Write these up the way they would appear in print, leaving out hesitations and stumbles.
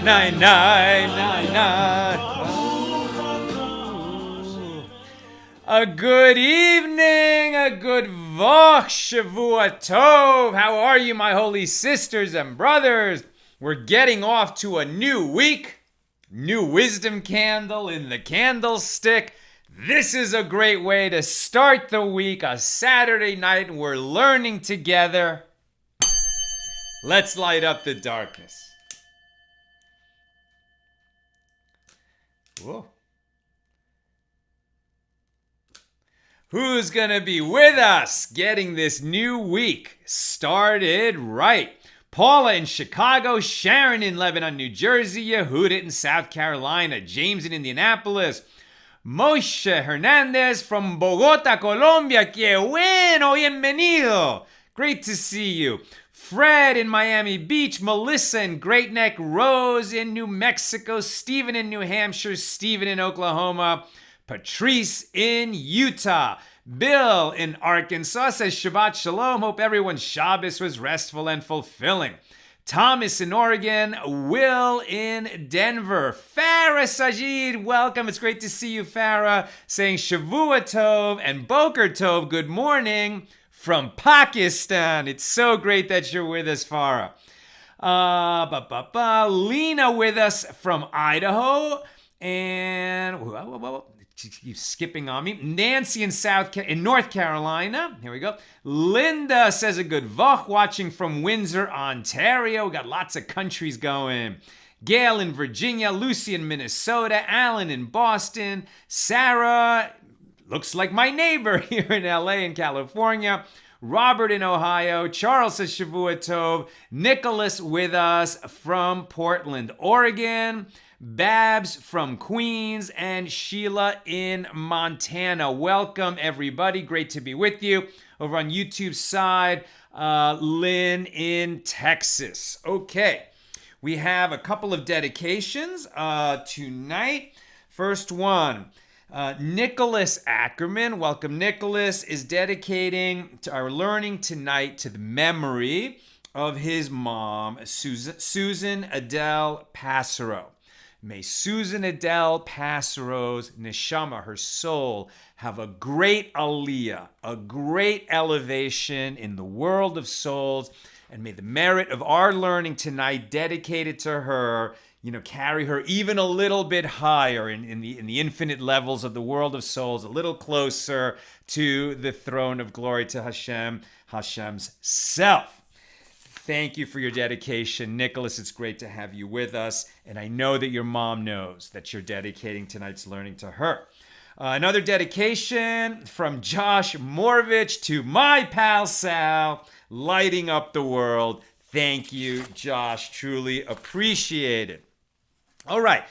Nine, nine, nine, nine. A good evening, a good Vach Shavua Tov. How are you, my holy sisters and brothers? We're getting off to a new week. New wisdom candle in the candlestick. This is a great way to start the week, a Saturday night, and we're learning together. Let's light up the darkness. Whoa. Who's going to be with us getting this new week started right? Paula in Chicago, Sharon in Lebanon, New Jersey, Yehuda in South Carolina, James in Indianapolis, Moshe Hernandez from Bogota, Colombia. Que bueno, bienvenido. Great to see you. Fred in Miami Beach, Melissa in Great Neck, Rose in New Mexico, Stephen in New Hampshire, Stephen in Oklahoma, Patrice in Utah, Bill in Arkansas says Shabbat Shalom. Hope everyone's Shabbos was restful and fulfilling. Thomas in Oregon, Will in Denver, Farah Sajid, welcome. It's great to see you, Farah, saying Shavua Tov and Boker Tov, good morning from Pakistan. It's so great that you're with us, Farah. Lena with us from Idaho, and keep skipping on me. Nancy in North Carolina. Here we go. Linda says a good vach watching from Windsor, Ontario. We got lots of countries going. Gail in Virginia. Lucy in Minnesota. Alan in Boston. Sarah, looks like my neighbor here in LA and California. Robert in Ohio. Charles says Shavua Tov. Nicholas with us from Portland, Oregon. Babs from Queens, and Sheila in Montana. Welcome, everybody. Great to be with you. Over on YouTube's side, Lynn in Texas. Okay, we have a couple of dedications tonight. First one, Nicholas Ackerman. Welcome, Nicholas, is dedicating to our learning tonight to the memory of his mom, Susan Adele Passero. May Susan Adele Passero's neshama, her soul, have a great aliyah, a great elevation in the world of souls, and may the merit of our learning tonight dedicated to her, carry her even a little bit higher in the infinite levels of the world of souls, a little closer to the throne of glory, to Hashem's self. Thank you for your dedication, Nicholas. It's great to have you with us. And I know that your mom knows that you're dedicating tonight's learning to her. Another dedication from Josh Morvich to my pal Sal, lighting up the world. Thank you, Josh. Truly appreciate it. All right.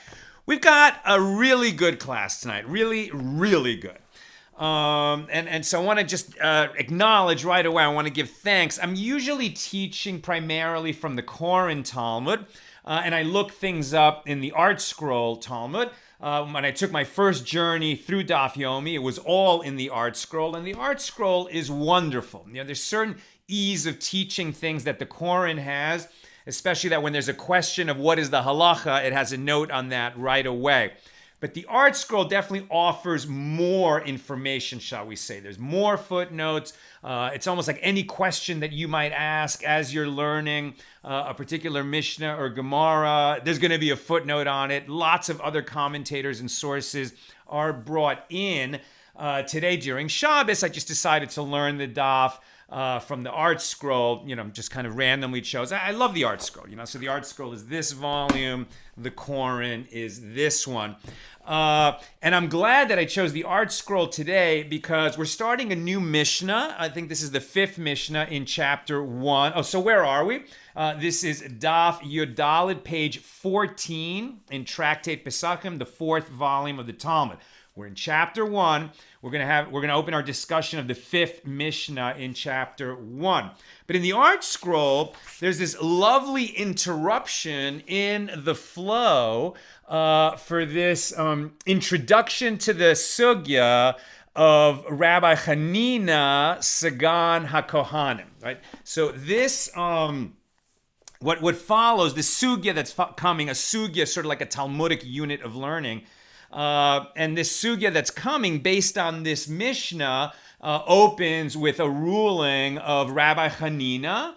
We've got a really good class tonight. Really, really good. And so I want to just acknowledge right away, I want to give thanks. I'm usually teaching primarily from the Koran Talmud, and I look things up in the Art Scroll Talmud. When I took my first journey through DAF Yomi, it was all in the Art Scroll, and the Art Scroll is wonderful. There's certain ease of teaching things that the Koran has, especially that when there's a question of what is the halacha, it has a note on that right away. But the Art Scroll definitely offers more information, shall we say. There's more footnotes. It's almost like any question that you might ask as you're learning a particular Mishna or Gemara, there's going to be a footnote on it. Lots of other commentators and sources are brought in. Today during Shabbos, I just decided to learn the DAF from the Art Scroll, just kind of randomly chose. I love the Art Scroll, so the Art Scroll is this volume, the Koran is this one. And I'm glad that I chose the Art Scroll today because we're starting a new Mishnah. I think this is the 5th Mishnah in chapter 1. Oh, so where are we? This is DAF Yudalid, page 14 in Tractate Pesachim, the 4th volume of the Talmud. We're in chapter 1. We're going to open our discussion of the 5th Mishnah in chapter 1. But in the art scroll, there's this lovely interruption in the flow for this introduction to the sugya of Rabbi Hanina Sagan HaKohanim, right? So this, what follows, the sugya that's coming, a sugya sort of like a Talmudic unit of learning, and this sugya that's coming based on this Mishnah opens with a ruling of Rabbi Hanina,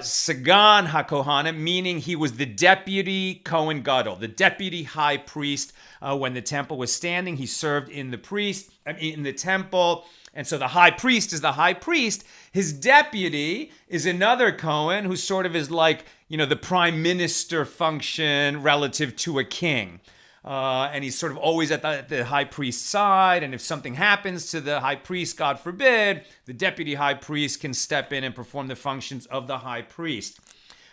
Sagan HaKohanim, meaning he was the deputy Kohen Gadol, the deputy high priest. When the temple was standing, he served in the temple. And so the high priest is the high priest. His deputy is another Kohen who sort of is like, the prime minister function relative to a king. And he's sort of always at the high priest's side. And if something happens to the high priest, God forbid, the deputy high priest can step in and perform the functions of the high priest.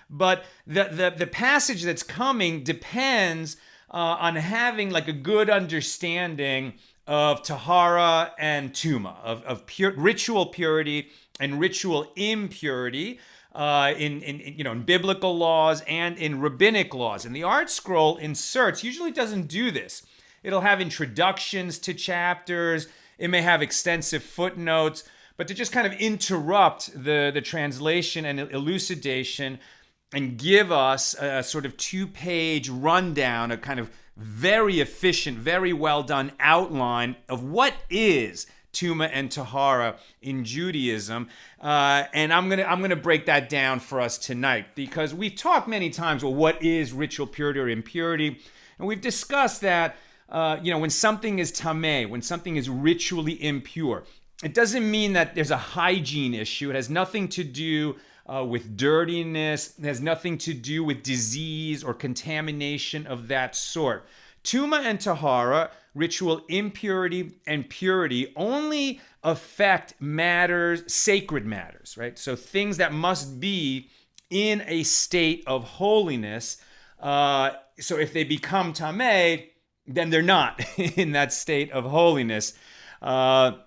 But the passage that's coming depends on having like a good understanding of Tahara and tumah, of ritual purity and ritual impurity, in biblical laws and in rabbinic laws. And the art scroll inserts usually doesn't do this. It'll have introductions to chapters. It may have extensive footnotes, but to just kind of interrupt the translation and elucidation and give us a sort of 2-page rundown, a kind of very efficient, very well done outline of what is tumah and tahara in Judaism, and I'm gonna break that down for us tonight, because we've talked many times, well, what is ritual purity or impurity, and we've discussed that when something is tameh, when something is ritually impure, it doesn't mean that there's a hygiene issue. It has nothing to do with dirtiness. It has nothing to do with disease or contamination of that sort. Tumah and tahara, ritual impurity and purity, only affect matters, sacred matters, right? So things that must be in a state of holiness. So if they become tameh, then they're not in that state of holiness. And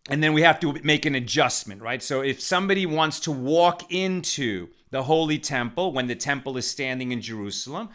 then we have to make an adjustment, right? So if somebody wants to walk into the Holy Temple when the temple is standing in Jerusalem,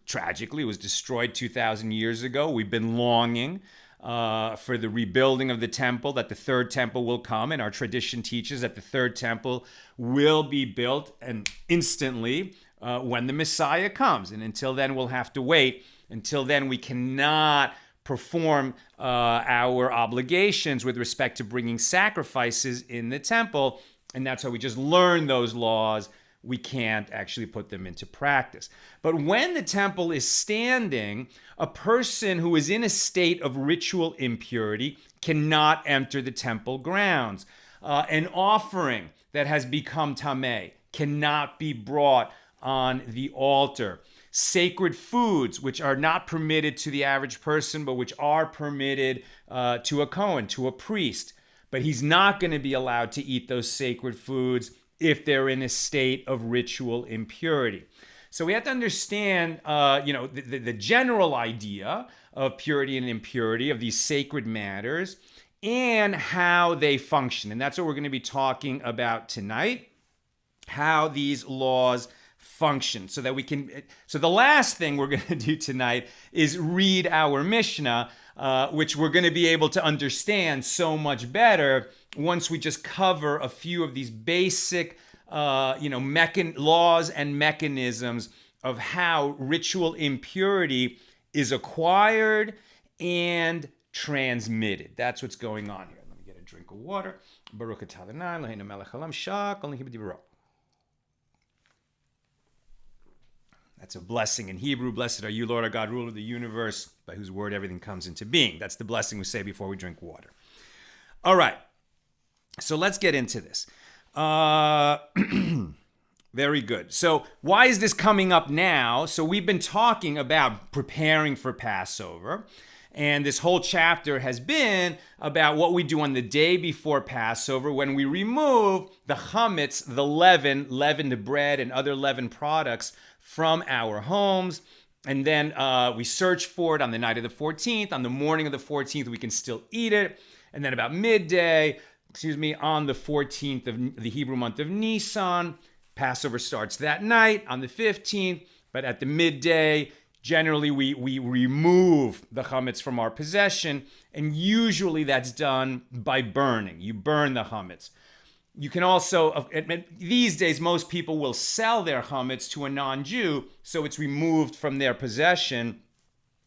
tragically, it was destroyed 2,000 years ago. We've been longing for the rebuilding of the temple, that the third temple will come, and our tradition teaches that the third temple will be built and instantly when the Messiah comes. And until then, we'll have to wait. Until then, we cannot perform our obligations with respect to bringing sacrifices in the temple. And that's how we just learn those laws. We can't actually put them into practice. But when the temple is standing, a person who is in a state of ritual impurity cannot enter the temple grounds. An offering that has become tameh cannot be brought on the altar. Sacred foods, which are not permitted to the average person, but which are permitted to a Kohen, to a priest. But he's not going to be allowed to eat those sacred foods if they're in a state of ritual impurity. So we have to understand, the general idea of purity and impurity, of these sacred matters, and how they function. And that's what we're going to be talking about tonight, how these laws function, so that we can. So the last thing we're going to do tonight is read our Mishnah, which we're going to be able to understand so much better once we just cover a few of these basic, laws and mechanisms of how ritual impurity is acquired and transmitted. That's what's going on here. Let me get a drink of water. Baruch atah Adonai Eloheinu melech haolam shak kol nihibud dibro. That's a blessing in Hebrew. Blessed are you, Lord our God, ruler of the universe, by whose word everything comes into being. That's the blessing we say before we drink water. All right. So let's get into this. Very good. So why is this coming up now? So we've been talking about preparing for Passover. And this whole chapter has been about what we do on the day before Passover when we remove the chametz, the leavened bread and other leavened products from our homes. And then we search for it on the night of the 14th. On the morning of the 14th, we can still eat it. And then about midday, on the 14th of the Hebrew month of Nisan, Passover starts that night on the 15th. But at the midday, generally we remove the chametz from our possession. And usually that's done by burning. You burn the chametz. You can also, these days, most people will sell their chametz to a non-Jew, so it's removed from their possession.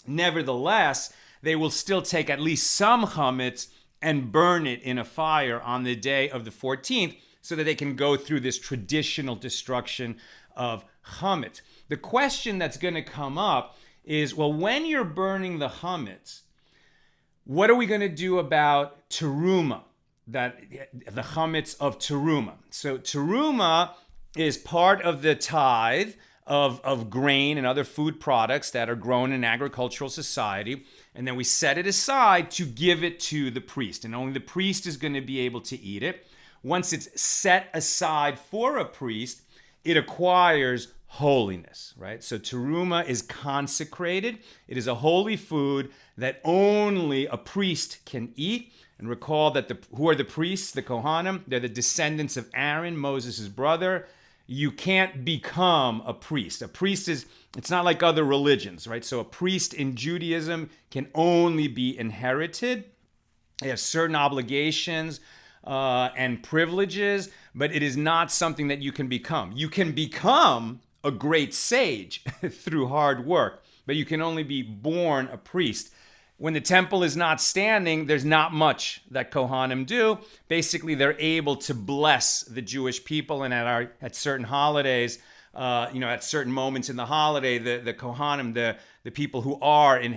Nevertheless, they will still take at least some chametz and burn it in a fire on the day of the 14th so that they can go through this traditional destruction of chametz. The question that's going to come up is, well, when you're burning the chametz, what are we going to do about teruma? That the chametz of teruma. So teruma is part of the tithe of grain and other food products that are grown in an agricultural society, and then we set it aside to give it to the priest, and only the priest is going to be able to eat it. Once it's set aside for a priest, it acquires holiness, right? So teruma is consecrated. It is a holy food that only a priest can eat. And recall that who are the priests, the Kohanim? They're the descendants of Aaron, Moses' brother. You can't become a priest. A priest it's not like other religions, right? So a priest in Judaism can only be inherited. They have certain obligations and privileges, but it is not something that you can become. You can become a great sage through hard work, but you can only be born a priest. When the temple is not standing, there's not much that Kohanim do. Basically, they're able to bless the Jewish people, and at certain holidays, at certain moments in the holiday, the Kohanim, the people who are in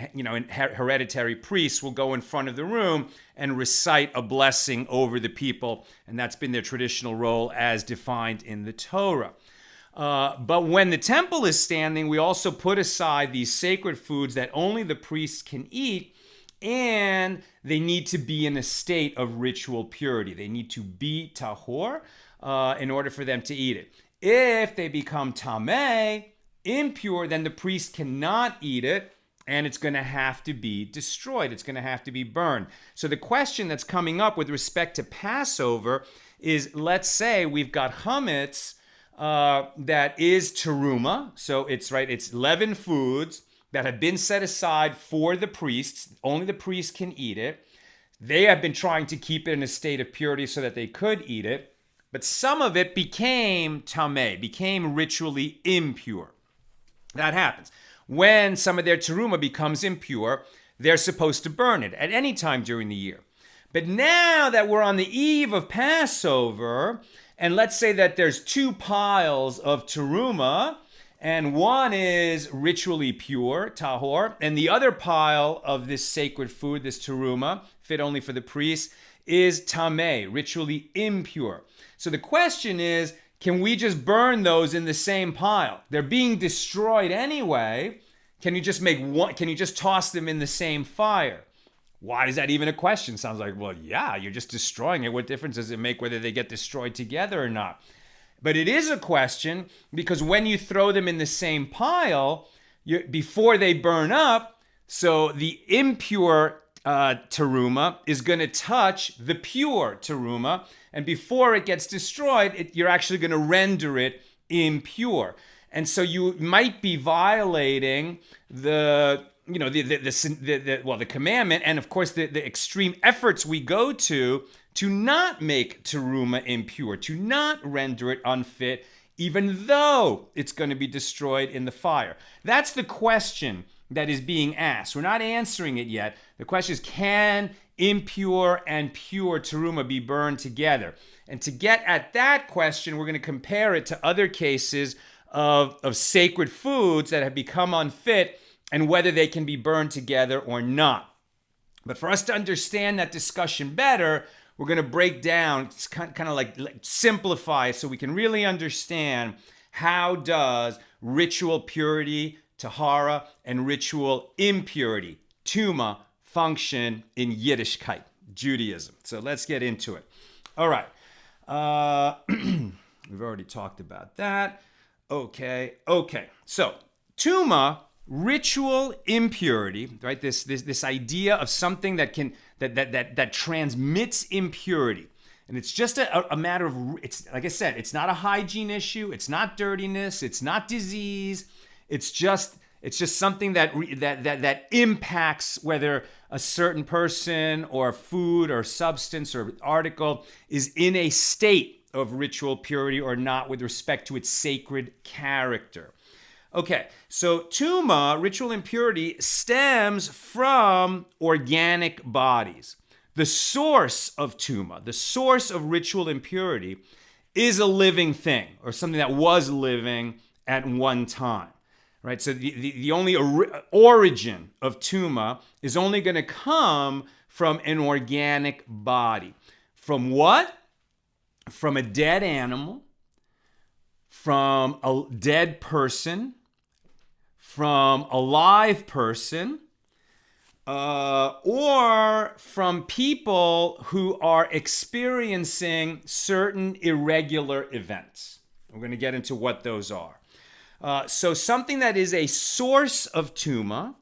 hereditary priests, will go in front of the room and recite a blessing over the people, and that's been their traditional role as defined in the Torah. But when the temple is standing, we also put aside these sacred foods that only the priests can eat, and they need to be in a state of ritual purity. They need to be tahor in order for them to eat it. If they become tameh, impure, then the priest cannot eat it, and it's going to have to be destroyed. It's going to have to be burned. So the question that's coming up with respect to Passover is, let's say we've got chametz that is teruma. So it's 11 foods that have been set aside for the priests. Only the priests can eat it. They have been trying to keep it in a state of purity so that they could eat it. But some of it became tameh, became ritually impure. That happens. When some of their teruma becomes impure, they're supposed to burn it at any time during the year. But now that we're on the eve of Passover, and let's say that there's 2 piles of teruma, and one is ritually pure, tahor, and the other pile of this sacred food, this teruma, fit only for the priests, is tameh, ritually impure. So the question is, can we just burn those in the same pile? They're being destroyed anyway. Can you just make one? Can you just toss them in the same fire? Why is that even a question? Sounds like, well, yeah, you're just destroying it. What difference does it make whether they get destroyed together or not? But it is a question because when you throw them in the same pile, before they burn up, so the impure teruma is going to touch the pure teruma, and before it gets destroyed, you're actually going to render it impure. And so you might be violating the commandment, and of course the extreme efforts we go to not make teruma impure, to not render it unfit, even though it's going to be destroyed in the fire. That's the question that is being asked. We're not answering it yet. The question is, can impure and pure teruma be burned together? And to get at that question, we're going to compare it to other cases of sacred foods that have become unfit and whether they can be burned together or not. But for us to understand that discussion better, we're going to break down, it's kind of like simplify so we can really understand how does ritual purity, Tahara, and ritual impurity, tumah, function in Yiddishkeit, Judaism. So let's get into it. All right. We've already talked about that. Okay. So tumah ritual impurity, right? This idea of something that transmits impurity. And it's just a matter of, it's like I said, it's not a hygiene issue, it's not dirtiness, it's not disease. It's just something that impacts whether a certain person or food or substance or article is in a state of ritual purity or not with respect to its sacred character. Okay, so tumah, ritual impurity, stems from organic bodies. The source of tumah, the source of ritual impurity, is a living thing or something that was living at one time. Right, so the only origin of tumah is only going to come from an organic body. From what? From a dead animal, from a dead person, from a live person, or from people who are experiencing certain irregular events. We're going to get into what those are. So something that is a source of tumah,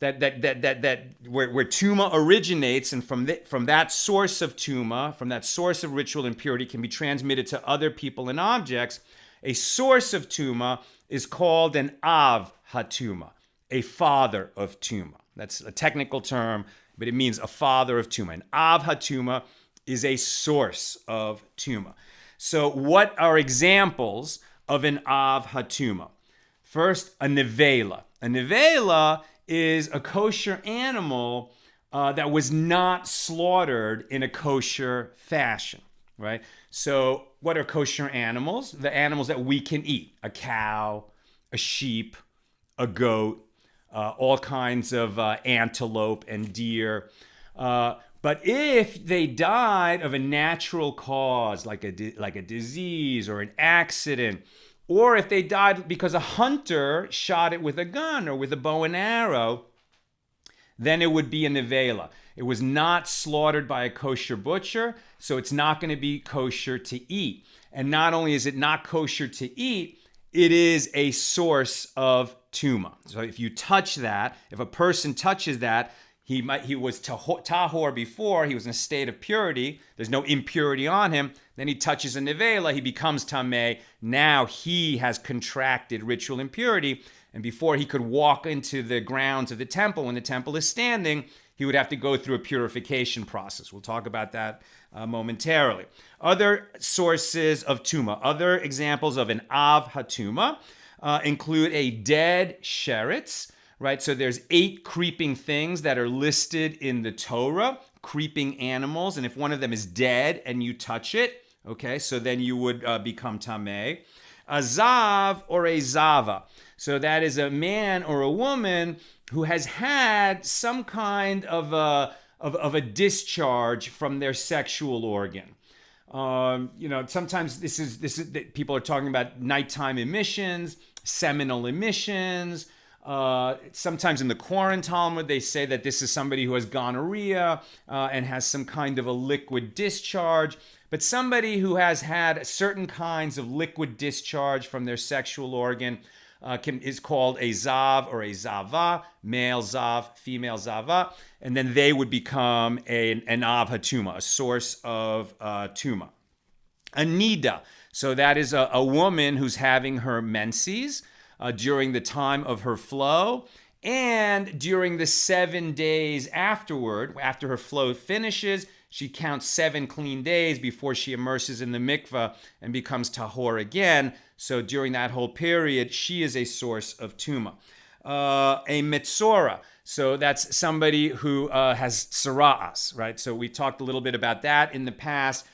where tumah originates, and from that source of tumah, from that source of ritual impurity, can be transmitted to other people and objects. A source of tumah is called an av hatumah, a father of tumah. That's a technical term, but it means a father of tumah. An av hatumah is a source of tumah. So what are examples of an av hatumah? First, a nevela. A nevela is a kosher animal that was not slaughtered in a kosher fashion, right? So what are kosher animals? The animals that we can eat. A cow, a sheep, a goat, all kinds of antelope and deer. But if they died of a natural cause, like a disease or an accident, or if they died because a hunter shot it with a gun or with a bow and arrow, then it would be a nevela. It was not slaughtered by a kosher butcher, so it's not going to be kosher to eat. And not only is it not kosher to eat, it is a source of tumah. So if you touch that, if a person touches that, he was tahor before, he was in a state of purity, there's no impurity on him, then he touches a nevela, he becomes tameh, now he has contracted ritual impurity, and before he could walk into the grounds of the temple, when the temple is standing, he would have to go through a purification process. We'll talk about that momentarily. Other sources of tumah, other examples of an av hatumah include a dead sheretz, right? So there's 8 creeping things that are listed in the Torah, creeping animals, and if one of them is dead and you touch it, okay, so then you would become tameh. A zav or a zava, so that is a man or a woman who has had some kind of a discharge from their sexual organ. Sometimes this is people are talking about nighttime emissions, seminal emissions. Sometimes in the Koran Talmud, they say that this is somebody who has gonorrhea and has some kind of a liquid discharge. But somebody who has had certain kinds of liquid discharge from their sexual organ is called a zav or a zava, male zav, female zava, and then they would become an av hatumah, a source of tumah. A nida, so that is a woman who's having her menses during the time of her flow, and during the 7 days afterward, after her flow finishes, she counts 7 clean days before she immerses in the mikveh and becomes tahor again. So during that whole period, she is a source of tumah. A metzora, so that's somebody who has sara'as, right? So we talked a little bit about that in the past.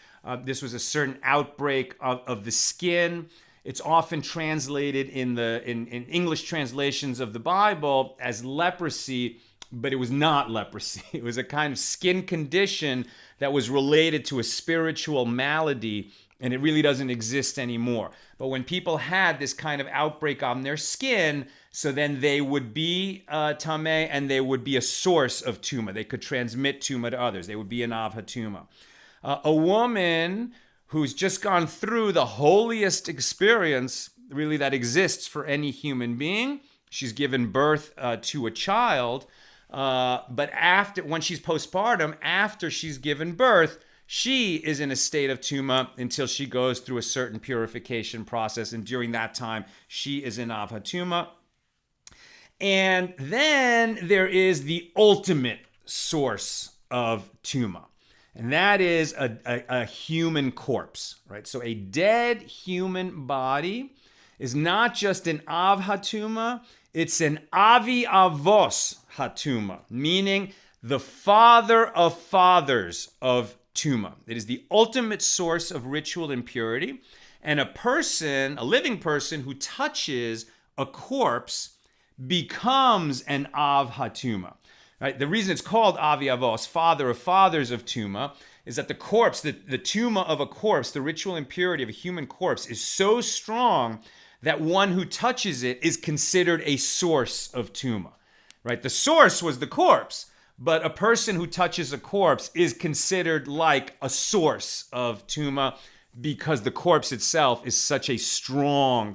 This was a certain outbreak of the skin. It's often translated in English translations of the Bible as leprosy, but it was not leprosy. It was a kind of skin condition that was related to a spiritual malady, and it really doesn't exist anymore. But when people had this kind of outbreak on their skin, so then they would be tameh, and they would be a source of tumah. They could transmit tumah to others. They would be an av hatumah. A woman who's just gone through the holiest experience really that exists for any human being, she's given birth to a child, but when she's postpartum, after she's given birth, she is in a state of tumah until she goes through a certain purification process, and during that time, she is in av hatumah. And then there is the ultimate source of tumah, and that is a human corpse, right? So a dead human body is not just an av hatumah, it's an avi avos hatumah, meaning the father of fathers of tumah. It is the ultimate source of ritual impurity, and a living person who touches a corpse becomes an av hatumah. Right? The reason it's called avi avos, father of fathers of tumah, is that the corpse, the tumah of a corpse, the ritual impurity of a human corpse is so strong that one who touches it is considered a source of tumah. Right? The source was the corpse, but a person who touches a corpse is considered like a source of tumah because the corpse itself is such a strong,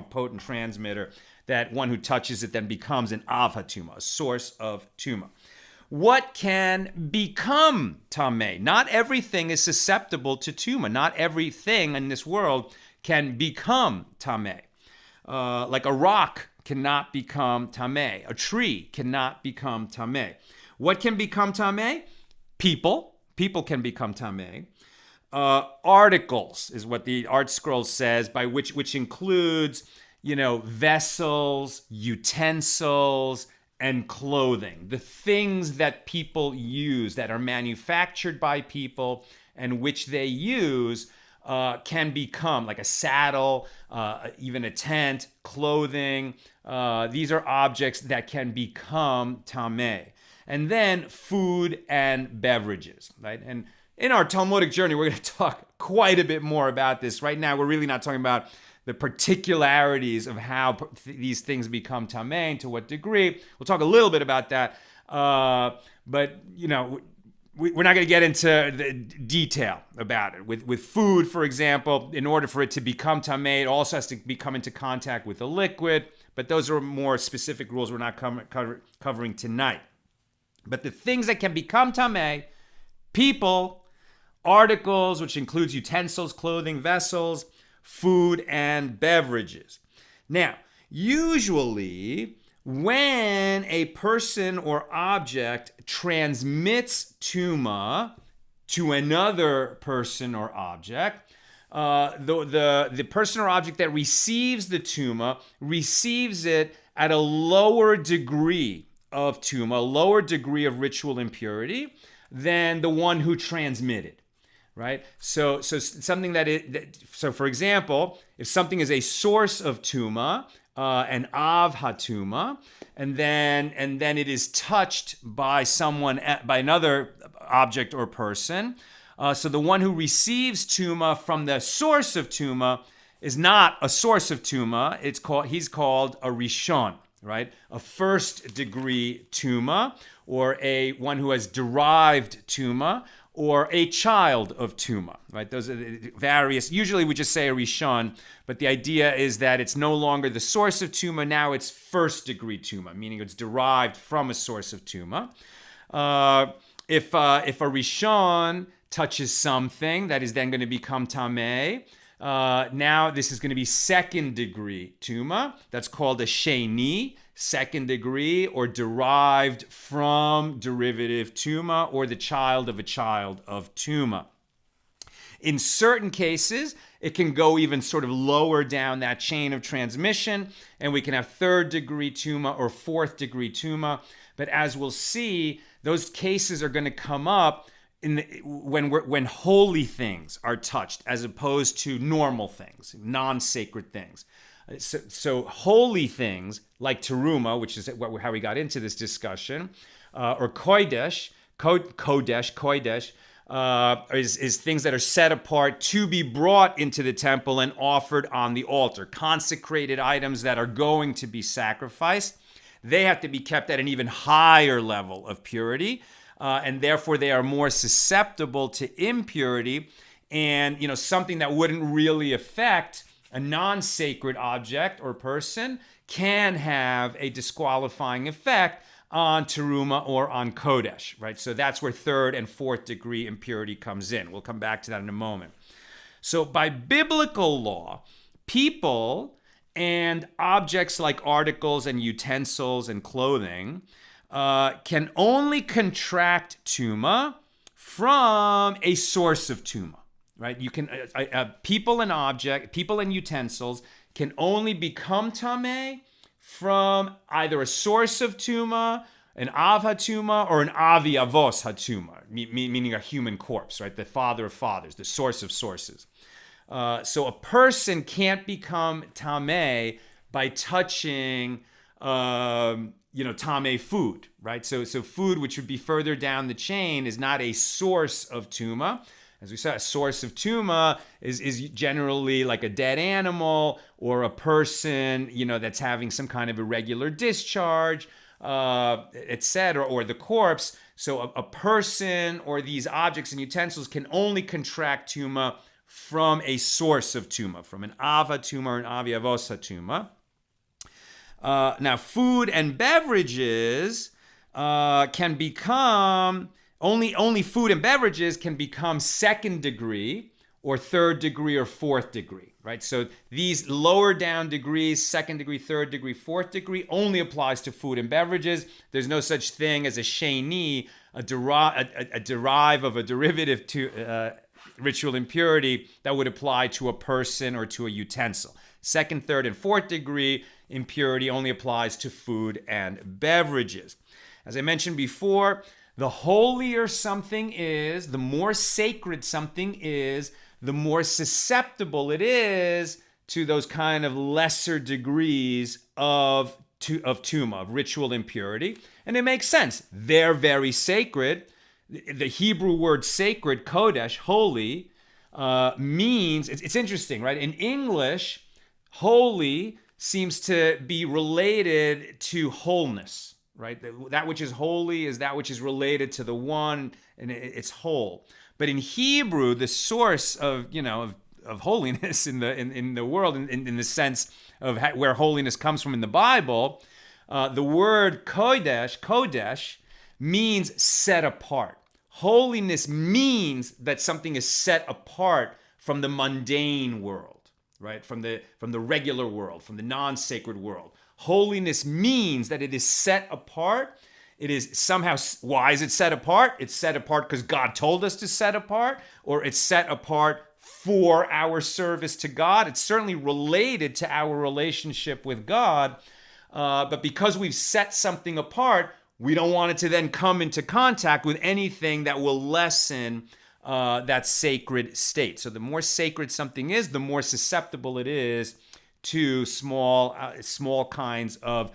potent transmitter that one who touches it then becomes an av hatumah, a source of tumah. What can become tameh? Not everything is susceptible to tumah. Not everything in this world can become tameh. Like a rock cannot become tameh. A tree cannot become tameh. What can become tameh? People. People can become tameh. Articles is what the Art Scroll says, by which includes, vessels, utensils, and clothing. The things that people use, that are manufactured by people and which they use, can become, like a saddle, even a tent, clothing. These are objects that can become tameh. And then food and beverages, right? And in our Talmudic journey, we're going to talk quite a bit more about this. Right now, we're really not talking about the particularities of how these things become tameh and to what degree. We'll talk a little bit about that. But, we're not going to get into the detail about it. With food, for example, in order for it to become tameh, it also has to come into contact with a liquid. But those are more specific rules we're not covering tonight. But the things that can become tameh, people, articles, which includes utensils, clothing, vessels, food, and beverages. Now, usually, when a person or object transmits tumah to another person or object, the person or object that receives the tumah receives it at a lower degree of tumah, a lower degree of ritual impurity than the one who transmitted, right? So something so for example, if something is a source of tumah, an av hatumah, and then it is touched by another object or person, so the one who receives tumah from the source of tumah is not a source of tumah. He's called a rishon, right? A first degree tumah, or one who has derived tumah, or a child of tumah, right? Those are the various. Usually we just say a rishon, but the idea is that it's no longer the source of tumah. Now it's first degree tumah, meaning it's derived from a source of tumah. If a rishon touches something that is then going to become tameh, now this is going to be second degree tumah. That's called a sheni, second degree, or derived from derivative tumah, or the child of a child of tumah. In certain cases, it can go even sort of lower down that chain of transmission, and we can have third degree tumah or fourth degree tumah. But as we'll see, those cases are going to come up when holy things are touched, as opposed to normal things, non-sacred things. So holy things like teruma, which is how we got into this discussion, or kodesh, is things that are set apart to be brought into the temple and offered on the altar. Consecrated items that are going to be sacrificed, they have to be kept at an even higher level of purity, and therefore they are more susceptible to impurity, and something that wouldn't really affect a non-sacred object or person can have a disqualifying effect on teruma or on kodesh, right? So that's where third and fourth degree impurity comes in. We'll come back to that in a moment. So by biblical law, people and objects like articles and utensils and clothing can only contract tumah from a source of tumah, right? You can people and utensils can only become tameh from either a source of tumah, an av hatumah, or an avi avos hatumah, meaning a human corpse, right? The father of fathers, the source of sources. So a person can't become tameh by touching, tameh food, right? So food, which would be further down the chain, is not a source of tumah. As we said, a source of tumah is generally like a dead animal or a person, that's having some kind of irregular discharge, etc., or the corpse. So a person or these objects and utensils can only contract tumah from a source of tumah, from an ava tumah or an avi avos tumah. Now, food and beverages can become only food and beverages can become second degree or third degree or fourth degree, right? So these lower down degrees, second degree, third degree, fourth degree, only applies to food and beverages. There's no such thing as a sheni, a derive of a derivative to ritual impurity that would apply to a person or to a utensil. Second, third, and fourth degree impurity only applies to food and beverages. As I mentioned before, the holier something is, the more sacred something is, the more susceptible it is to those kind of lesser degrees of tumah, of ritual impurity. And it makes sense. They're very sacred. The Hebrew word sacred, kodesh, holy, means, it's interesting, right? In English, holy seems to be related to wholeness, right? That which is holy is that which is related to the one, and it's whole. But in Hebrew, the source of holiness in the world, in the sense of where holiness comes from in the Bible, the word kodesh, means set apart. Holiness means that something is set apart from the mundane world, right? From the regular world, from the non-sacred world. Holiness means that it is set apart. It is somehow, why is it set apart? It's set apart because God told us to set apart, or it's set apart for our service to God. It's certainly related to our relationship with God, but because we've set something apart, we don't want it to then come into contact with anything that will lessen that sacred state. So the more sacred something is, the more susceptible it is to small kinds of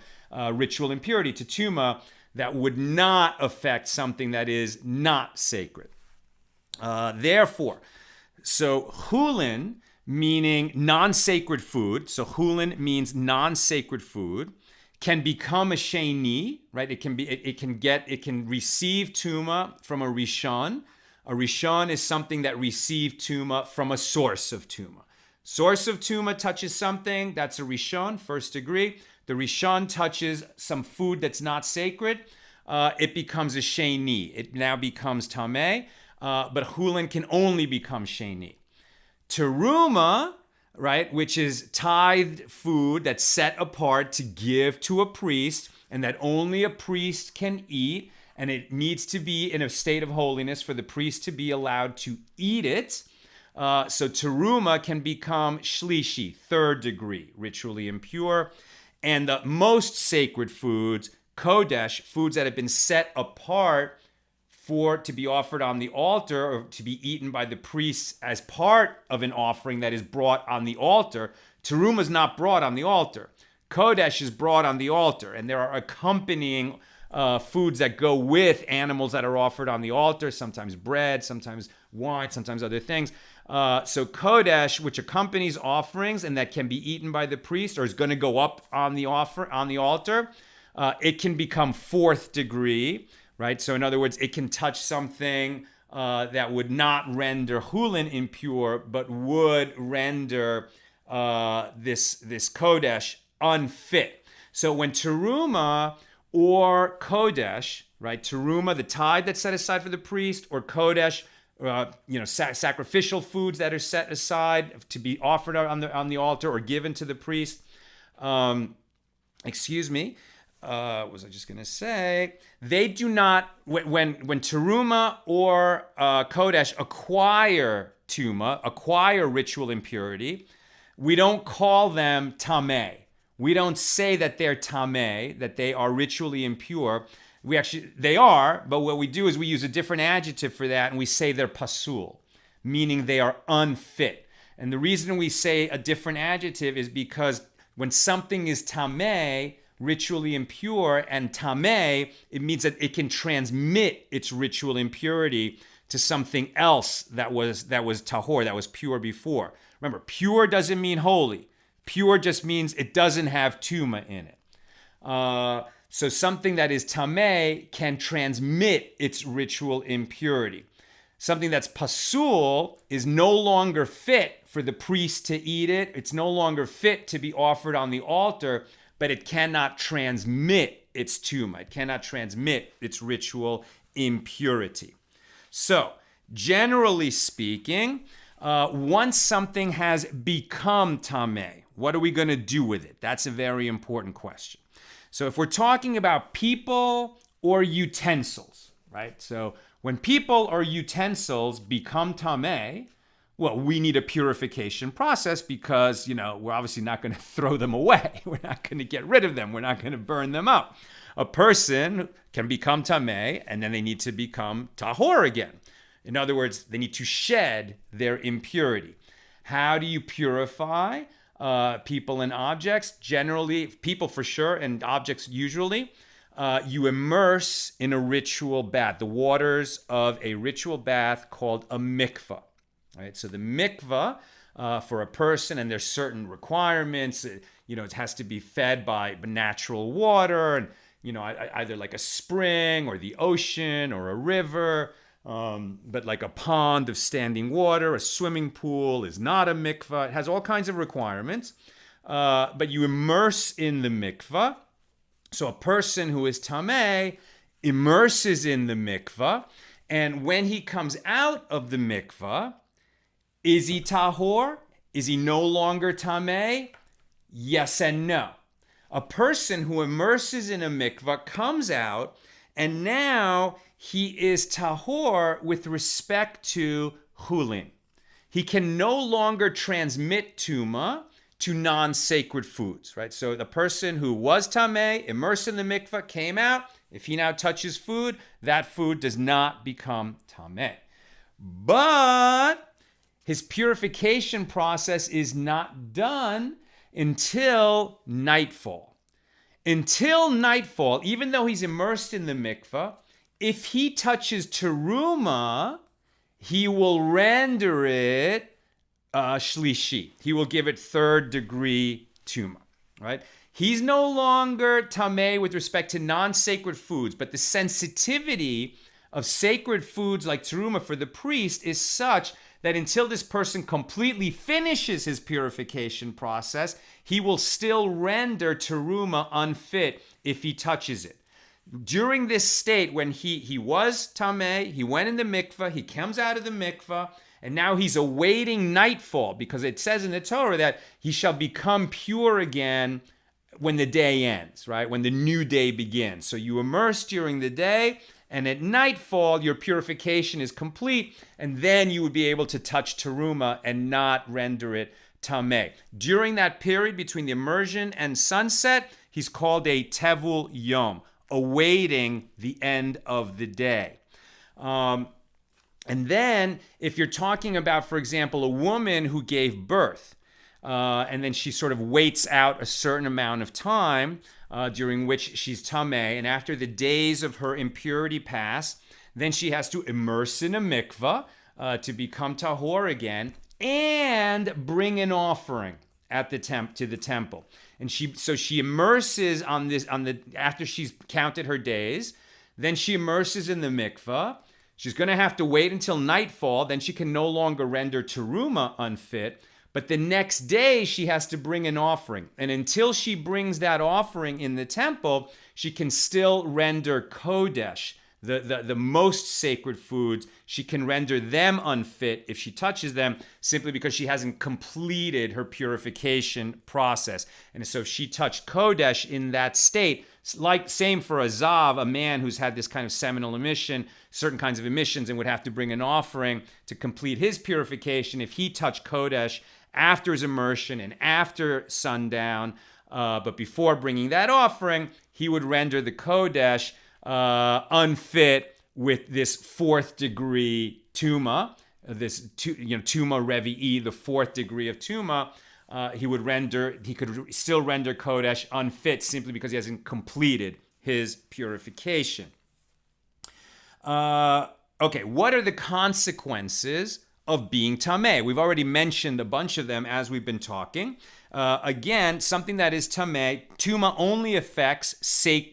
ritual impurity, to tumah, that would not affect something that is not sacred. Therefore, so chulin, meaning non-sacred food, so chulin means non-sacred food, can become a sheni, right? It can receive tumah from a rishon. A rishon is something that received tumah from a source of tumah. Source of tumah touches something, that's a rishon, first degree. The rishon touches some food that's not sacred, it becomes a sheni. It now becomes tameh, but chulin can only become sheni. Teruma, right, which is tithed food that's set apart to give to a priest, and that only a priest can eat, and it needs to be in a state of holiness for the priest to be allowed to eat it. So teruma can become shlishi, third degree, ritually impure. And the most sacred foods, kodesh, foods that have been set apart to be offered on the altar or to be eaten by the priests as part of an offering that is brought on the altar. Teruma is not brought on the altar. Kodesh is brought on the altar, and there are accompanying foods that go with animals that are offered on the altar, sometimes bread, sometimes wine, sometimes other things. So Kodesh, which accompanies offerings and that can be eaten by the priest or is going to go up on the altar, it can become fourth degree, right? So in other words, it can touch something that would not render chulin impure, but would render this kodesh unfit. So when teruma or kodesh, right? Teruma, the tithe that's set aside for the priest, or kodesh, sacrificial foods that are set aside to be offered on the altar or given to the priest. What was I just going to say? They do not, when teruma or kodesh acquire tumah, acquire ritual impurity, we don't call them tameh. We don't say that they're tameh, that they are ritually impure. They are, but what we do is we use a different adjective for that, and we say they're pasul, meaning they are unfit. And the reason we say a different adjective is because when something is tameh, ritually impure, and tameh, it means that it can transmit its ritual impurity to something else that was tahor, that was pure before. Remember, pure doesn't mean holy. Pure just means it doesn't have tumah in it. So something that is tameh can transmit its ritual impurity. Something that's pasul is no longer fit for the priest to eat it. It's no longer fit to be offered on the altar, but it cannot transmit its tumah. It cannot transmit its ritual impurity. So, generally speaking, once something has become tameh, what are we going to do with it? That's a very important question. So if we're talking about people or utensils, right? So when people or utensils become tameh, well, we need a purification process because, we're obviously not going to throw them away. We're not going to get rid of them. We're not going to burn them up. A person can become tameh, and then they need to become tahor again. In other words, they need to shed their impurity. How do you purify people and objects? Generally, people for sure, and objects usually. You immerse in a ritual bath, the waters of a ritual bath called a mikvah. Right? So the mikvah for a person, and there's certain requirements. It has to be fed by natural water, and either like a spring or the ocean or a river. But like a pond of standing water, a swimming pool is not a mikvah. It has all kinds of requirements. But you immerse in the mikvah. So a person who is tameh immerses in the mikvah. And when he comes out of the mikvah, is he tahor? Is he no longer tameh? Yes and no. A person who immerses in a mikvah comes out, and now he is tahor with respect to chulin. He can no longer transmit tumah to non-sacred foods, right? So the person who was tameh, immersed in the mikvah, came out. If he now touches food, that food does not become tameh. But his purification process is not done until nightfall. Until nightfall, even though he's immersed in the mikvah, if he touches teruma, he will render it shlishi. He will give it third degree tumah, right? He's no longer tameh with respect to non-sacred foods, but the sensitivity of sacred foods like teruma for the priest is such that until this person completely finishes his purification process, he will still render teruma unfit if he touches it. During this state, when he was tameh, he went in the mikvah, he comes out of the mikvah, and now he's awaiting nightfall, because it says in the Torah that he shall become pure again when the day ends, right? When the new day begins. So you immerse during the day, and at nightfall, your purification is complete, and then you would be able to touch teruma and not render it tameh. During that period between the immersion and sunset, he's called a tevul yom, awaiting the end of the day. And then, if you're talking about, for example, a woman who gave birth, and then she sort of waits out a certain amount of time during which she's tameh, and after the days of her impurity pass, then she has to immerse in a mikvah to become tahor again, and bring an offering at the to the temple. And she immerses after she's counted her days, then she immerses in the mikvah. She's going to have to wait until nightfall, then she can no longer render teruma unfit. But the next day, she has to bring an offering. And until she brings that offering in the temple, she can still render kodesh, the most sacred foods. She can render them unfit if she touches them, simply because she hasn't completed her purification process. And so if she touched kodesh in that state, like same for a zav, a man who's had this kind of seminal emission, certain kinds of emissions, and would have to bring an offering to complete his purification. If he touched kodesh after his immersion and after sundown, but before bringing that offering, he would render the kodesh unfit with this 4th degree tumah, tumah revi'i, the 4th degree of tumah. He could still render kodesh unfit simply because he hasn't completed his purification. Okay, what are the consequences of being tameh? We've already mentioned a bunch of them as we've been talking. Again, something that is tameh, tumah only affects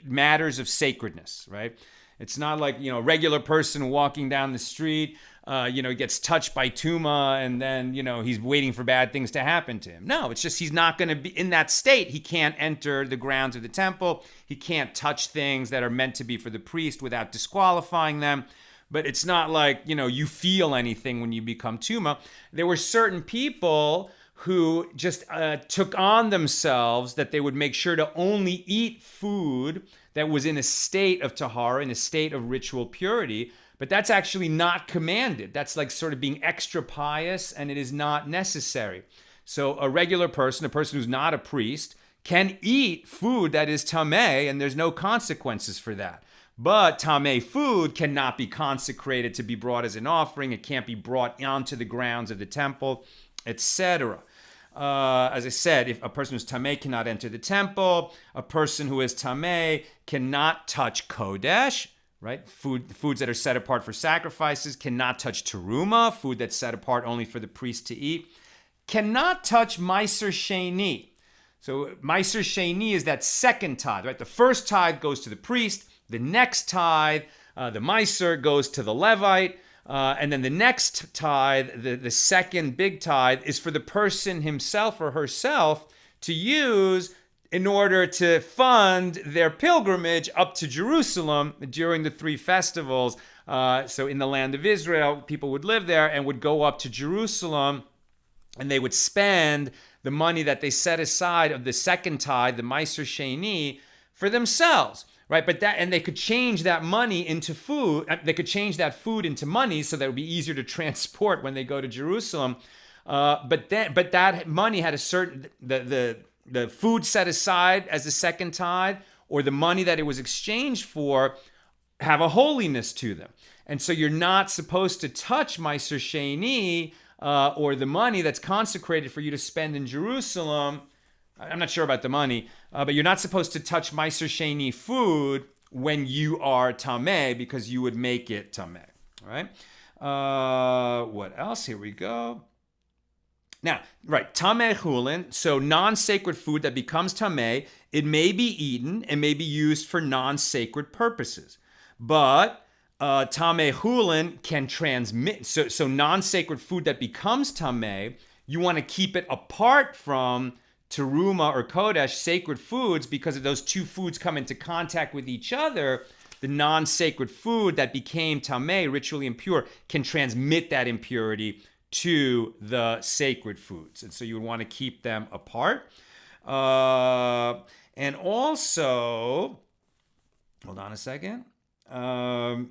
matters of sacredness, right? It's not like, a regular person walking down the street, gets touched by tumah and then, he's waiting for bad things to happen to him. No, it's just he's not going to be in that state. He can't enter the grounds of the temple. He can't touch things that are meant to be for the priest without disqualifying them. But it's not like, you feel anything when you become tumah. There were certain people who just took on themselves that they would make sure to only eat food that was in a state of tahara, in a state of ritual purity. But that's actually not commanded. That's like sort of being extra pious, and it is not necessary. So a regular person, a person who's not a priest, can eat food that is tameh, and there's no consequences for that. But tameh food cannot be consecrated to be brought as an offering. It can't be brought onto the grounds of the temple, etc. As I said, if a person who's tameh cannot enter the temple, a person who is tameh cannot touch kodesh, right? Foods that are set apart for sacrifices, cannot touch teruma, food that's set apart only for the priest to eat, cannot touch meiser sheni. So meiser sheni is that second tithe, right? The first tithe goes to the priest. The next tithe, the meiser, goes to the Levite. And then the next tithe, the second big tithe, is for the person himself or herself to use in order to fund their pilgrimage up to Jerusalem during the 3 festivals. So in the land of Israel, people would live there and would go up to Jerusalem, and they would spend the money that they set aside of the second tithe, the meiser sheni, for themselves. Right, but they could change that money into food. They could change that food into money so that it would be easier to transport when they go to Jerusalem. But that money had a certain the food set aside as the second tithe, or the money that it was exchanged for, have a holiness to them. And so you're not supposed to touch meiser sheni or the money that's consecrated for you to spend in Jerusalem. I'm not sure about the money, but you're not supposed to touch meiser sheni food when you are tameh, because you would make it tameh. All right. What else? Here we go. Now, right, tameh chulin, so non-sacred food that becomes tameh, it may be eaten and may be used for non-sacred purposes. But tameh chulin can transmit, so non-sacred food that becomes tameh, you want to keep it apart from teruma or kodesh, sacred foods, because if those two foods come into contact with each other, the non-sacred food that became tameh, ritually impure, can transmit that impurity to the sacred foods. And so you would want to keep them apart. And also, hold on a second. Okay,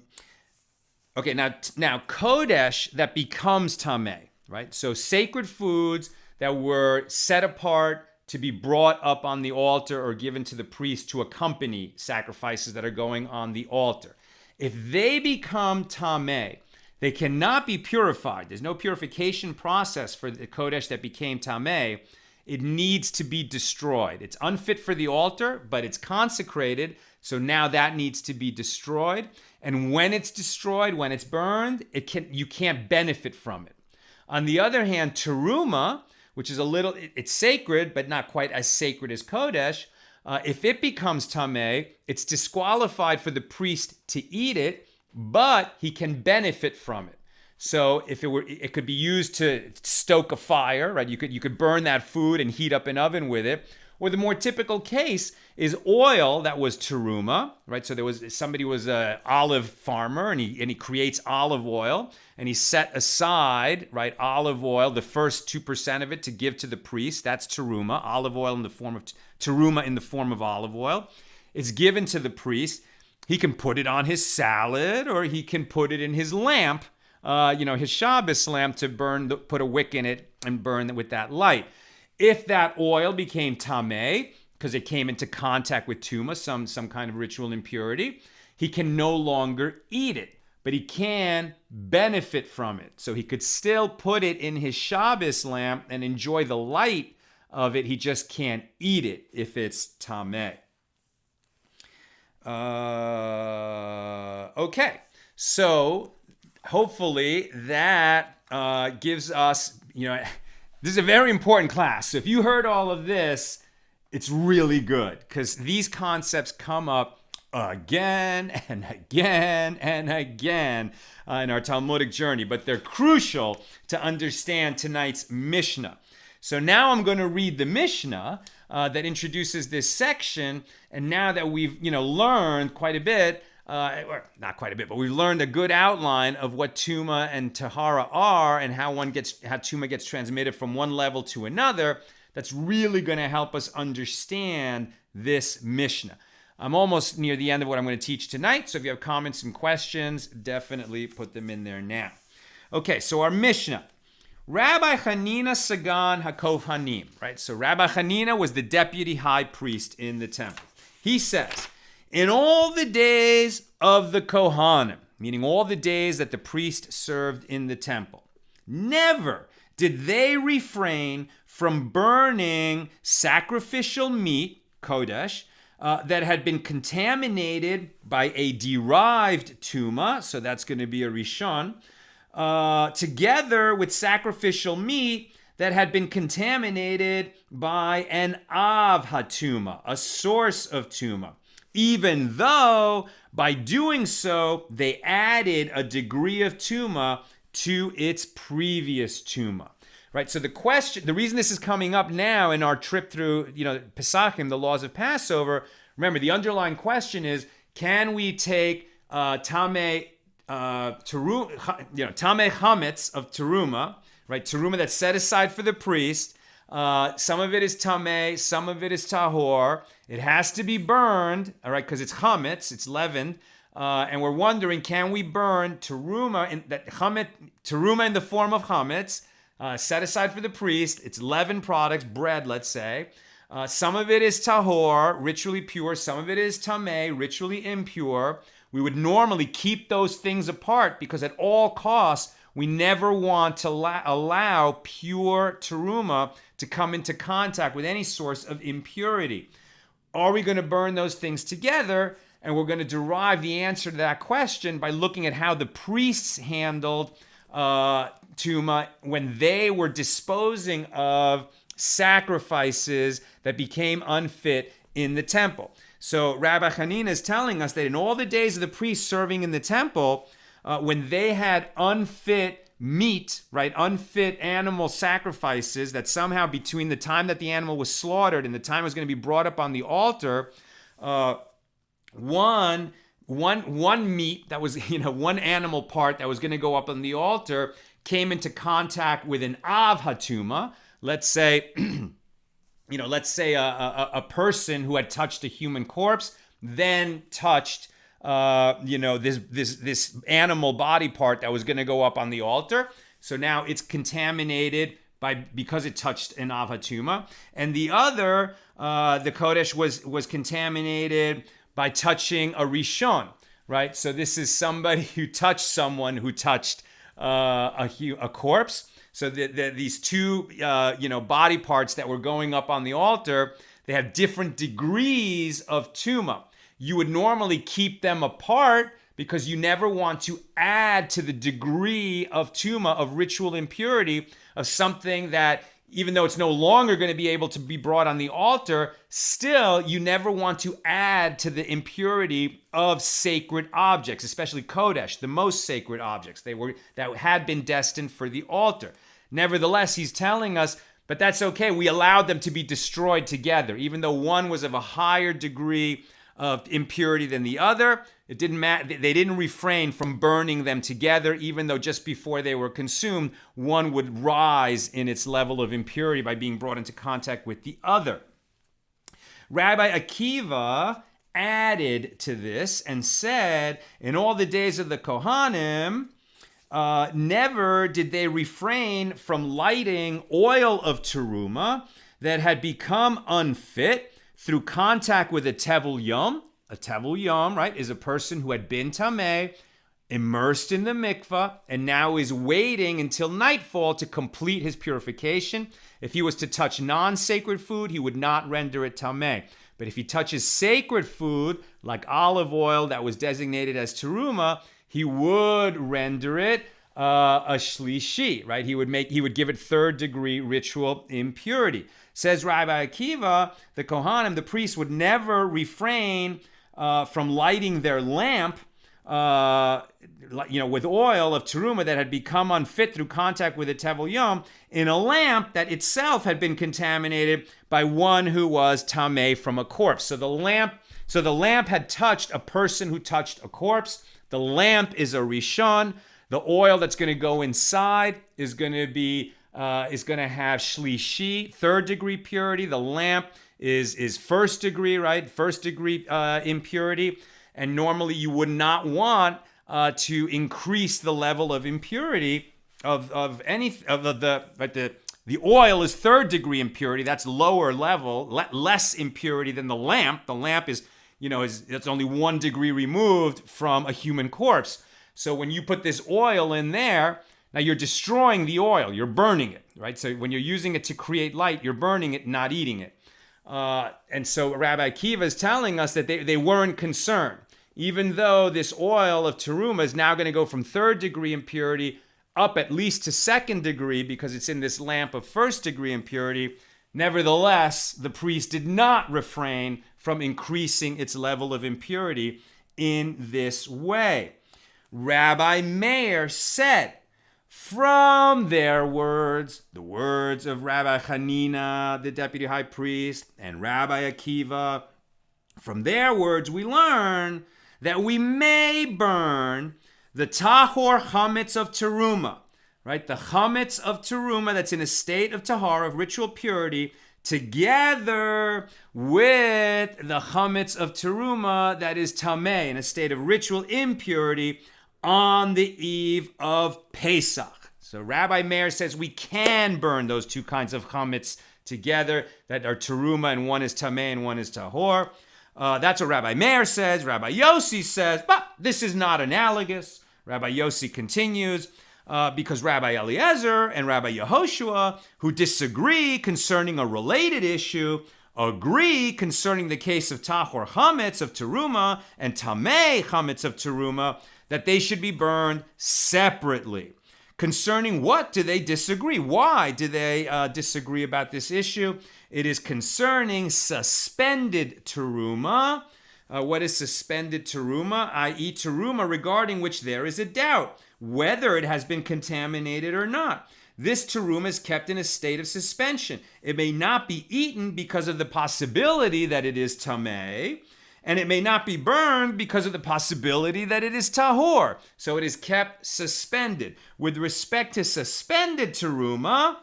now kodesh that becomes tameh, right? So sacred foods that were set apart to be brought up on the altar or given to the priest to accompany sacrifices that are going on the altar. If they become tameh, they cannot be purified. There's no purification process for the kodesh that became tameh. It needs to be destroyed. It's unfit for the altar, but it's consecrated, so now that needs to be destroyed. And when it's destroyed, when it's burned, you can't benefit from it. On the other hand, teruma, which is it's sacred, but not quite as sacred as kodesh. If it becomes tameh, it's disqualified for the priest to eat it, but he can benefit from it. So if it could be used to stoke a fire, right? You could burn that food and heat up an oven with it. Or the more typical case is oil that was teruma, right? So somebody was an olive farmer and he creates olive oil and he set aside, right, olive oil, the first 2% of it to give to the priest. That's teruma, olive oil in the form of teruma in the form of olive oil. It's given to the priest. He can put it on his salad or he can put it in his lamp, his Shabbos lamp to put a wick in it and burn it with that light. If that oil became tameh, because it came into contact with tumah, some kind of ritual impurity, he can no longer eat it, but he can benefit from it. So he could still put it in his Shabbos lamp and enjoy the light of it. He just can't eat it if it's tameh. Okay, so hopefully that gives us, this is a very important class. So if you heard all of this, it's really good because these concepts come up again and again and again in our Talmudic journey, but they're crucial to understand tonight's Mishnah. So now I'm going to read the Mishnah that introduces this section, and now that we've learned quite a bit, or not quite a bit, but we've learned a good outline of what tumah and tahara are and how tumah gets transmitted from one level to another. That's really going to help us understand this Mishnah. I'm almost near the end of what I'm going to teach tonight, so if you have comments and questions, definitely put them in there now. Okay, so our Mishnah. Rabbi Hanina Sagan HaKohanim, right? So Rabbi Hanina was the deputy high priest in the temple. He says, in all the days of the Kohanim, meaning all the days that the priest served in the temple, never did they refrain from burning sacrificial meat, kodesh, that had been contaminated by a derived tumah, so that's going to be a rishon, together with sacrificial meat that had been contaminated by an av hatuma, a source of tumah, even though by doing so they added a degree of tumah to its previous tumah. Right, so the reason this is coming up now in our trip through, Pesachim, the laws of Passover, remember the underlying question is, can we take tameh chametz of teruma, right? Teruma that's set aside for the priest. Some of it is tameh, some of it is tahor. It has to be burned, all right, because it's chametz, it's leavened. And we're wondering, can we burn teruma in the form of chametz, set aside for the priest? It's leavened products, bread, let's say. Some of it is tahor, ritually pure. Some of it is tameh, ritually impure. We would normally keep those things apart because at all costs, we never want to allow pure teruma to come into contact with any source of impurity. Are we going to burn those things together? And we're going to derive the answer to that question by looking at how the priests handled tumah when they were disposing of sacrifices that became unfit in the temple. So Rabbi Hanina is telling us that in all the days of the priests serving in the temple, when they had unfit meat, right, unfit animal sacrifices that somehow between the time that the animal was slaughtered and the time it was going to be brought up on the altar, one meat that was, one animal part that was going to go up on the altar came into contact with an av hatuma. Let's say, a person who had touched a human corpse, then touched, this animal body part that was going to go up on the altar. So now it's contaminated because it touched an av hatuma, and the other, the kodesh was contaminated by touching a rishon, right? So this is somebody who touched someone who touched a corpse. So these two, body parts that were going up on the altar, they have different degrees of tumah. You would normally keep them apart because you never want to add to the degree of tumah, of ritual impurity, of something that even though it's no longer going to be able to be brought on the altar, still you never want to add to the impurity of sacred objects, especially Kodesh, the most sacred objects that had been destined for the altar. Nevertheless, he's telling us, but that's okay. We allowed them to be destroyed together, even though one was of a higher degree of impurity than the other. It didn't matter. They didn't refrain from burning them together, even though just before they were consumed, one would rise in its level of impurity by being brought into contact with the other. Rabbi Akiva added to this and said, in all the days of the Kohanim, never did they refrain from lighting oil of teruma that had become unfit through contact with a tevel yom. A tevel yom, right, is a person who had been tameh, immersed in the mikvah, and now is waiting until nightfall to complete his purification. If he was to touch non-sacred food, he would not render it tameh. But if he touches sacred food, like olive oil that was designated as teruma, he would render it a shlishi, right? He would give it third degree ritual impurity. Says Rabbi Akiva, the Kohanim, the priests, would never refrain from lighting their lamp, with oil of teruma that had become unfit through contact with a tevel yom, in a lamp that itself had been contaminated by one who was tameh from a corpse. So the lamp had touched a person who touched a corpse. The lamp is a rishon. The oil that's going to go inside is going to have shlishi, third degree purity. The lamp is first degree, right? First degree impurity. And normally you would not want to increase the level of impurity of any of the oil is third degree impurity. That's lower level, less impurity than the lamp. The lamp is it's only 1 degree removed from a human corpse. So when you put this oil in there, now you're destroying the oil, you're burning it, right? So when you're using it to create light, you're burning it, not eating it. And so Rabbi Akiva is telling us that they weren't concerned. Even though this oil of teruma is now going to go from third degree impurity up at least to second degree because it's in this lamp of first degree impurity, nevertheless, the priest did not refrain from increasing its level of impurity in this way. Rabbi Meir said, from their words, the words of Rabbi Hanina, the deputy high priest, and Rabbi Akiva, from their words we learn that we may burn the tahor chametz of teruma, right? The chametz of teruma that's in a state of tahara, of ritual purity, together with the chametz of teruma that is tameh, in a state of ritual impurity, on the eve of Pesach. So Rabbi Meir says we can burn those two kinds of chametz together that are teruma, and one is tameh and one is tahor. That's what Rabbi Meir says. Rabbi Yossi says, but this is not analogous. Rabbi Yossi continues, because Rabbi Eliezer and Rabbi Yehoshua, who disagree concerning a related issue, agree concerning the case of tahor chametz of teruma and tameh chametz of teruma, that they should be burned separately. Concerning what do they disagree? Why do they disagree about this issue? It is concerning suspended teruma. What is suspended teruma? I.e. teruma regarding which there is a doubt, whether it has been contaminated or not. This teruma is kept in a state of suspension. It may not be eaten because of the possibility that it is tameh, and it may not be burned because of the possibility that it is tahor. So it is kept suspended. With respect to suspended teruma,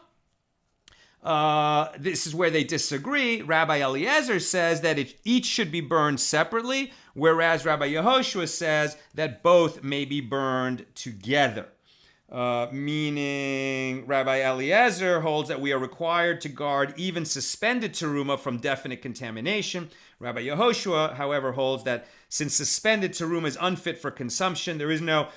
this is where they disagree. Rabbi Eliezer says that each should be burned separately, whereas Rabbi Yehoshua says that both may be burned together. Meaning Rabbi Eliezer holds that we are required to guard even suspended teruma from definite contamination. Rabbi Yehoshua, however, holds that since suspended teruma is unfit for consumption, there is no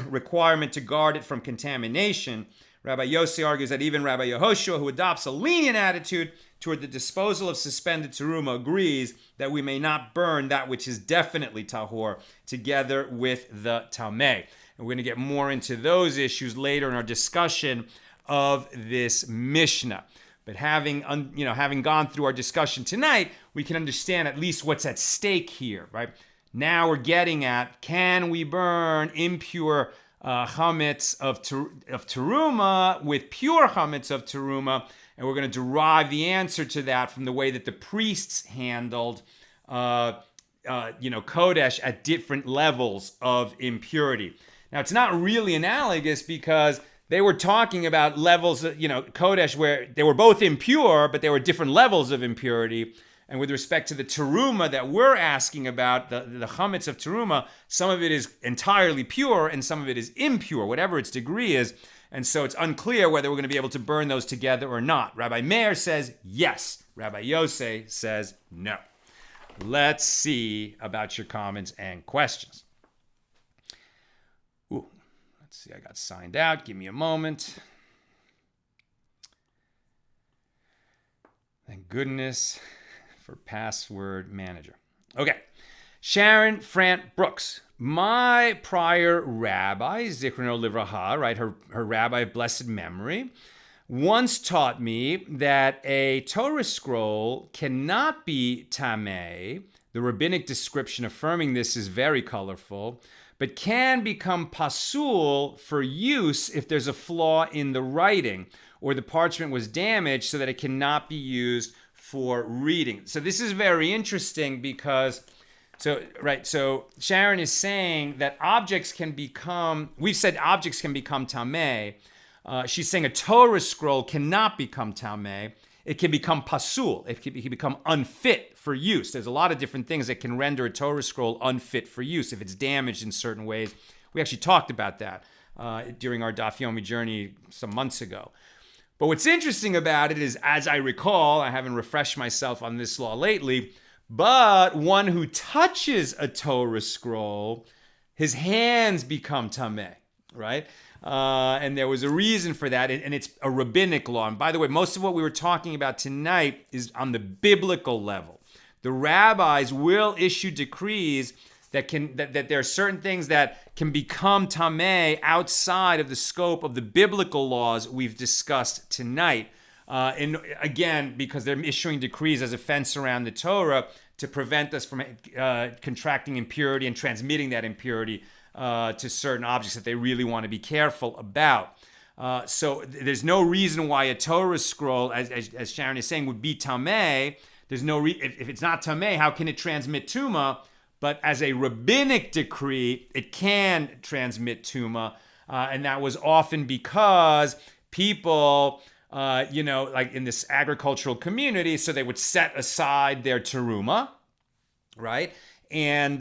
requirement to guard it from contamination. Rabbi Yossi argues that even Rabbi Yehoshua, who adopts a lenient attitude toward the disposal of suspended teruma, agrees that we may not burn that which is definitely tahor together with the tameh. And we're going to get more into those issues later in our discussion of this Mishnah. But having gone through our discussion tonight, we can understand at least what's at stake here, right? Now we're getting at, can we burn impure chametz of teruma with pure chametz of teruma? And we're going to derive the answer to that from the way that the priests handled kodesh at different levels of impurity. Now, it's not really analogous because they were talking about levels of, kodesh where they were both impure, but there were different levels of impurity. And with respect to the teruma that we're asking about, the chametz of teruma, some of it is entirely pure and some of it is impure, whatever its degree is. And so it's unclear whether we're going to be able to burn those together or not. Rabbi Meir says yes. Rabbi Yosei says no. Let's see about your comments and questions. Ooh, let's see. I got signed out. Give me a moment. Thank goodness for password manager. Okay. Sharon Frant Brooks. My prior rabbi, Zichrono Livraha, right, her rabbi of blessed memory, once taught me that a Torah scroll cannot be tameh. The rabbinic description affirming this is very colorful, but can become pasul for use if there's a flaw in the writing or the parchment was damaged so that it cannot be used for reading. So this is very interesting because So Sharon is saying that objects can become, we've said objects can become tameh. She's saying a Torah scroll cannot become tameh. It can become pasul. It can become unfit for use. There's a lot of different things that can render a Torah scroll unfit for use if it's damaged in certain ways. We actually talked about that during our DAF Yomi journey some months ago. But what's interesting about it is, as I recall, I haven't refreshed myself on this law lately, but one who touches a Torah scroll, his hands become tameh, right? And there was a reason for that, and it's a rabbinic law. And by the way, most of what we were talking about tonight is on the biblical level. The rabbis will issue decrees that there are certain things that can become tameh outside of the scope of the biblical laws we've discussed tonight. And again, because they're issuing decrees as a fence around the Torah to prevent us from contracting impurity and transmitting that impurity to certain objects that they really want to be careful about. So there's no reason why a Torah scroll, as Sharon is saying, would be tameh. There's no if it's not tameh, how can it transmit tumah? But as a rabbinic decree, it can transmit tumah, and that was often because people, like in this agricultural community, so they would set aside their teruma, right? And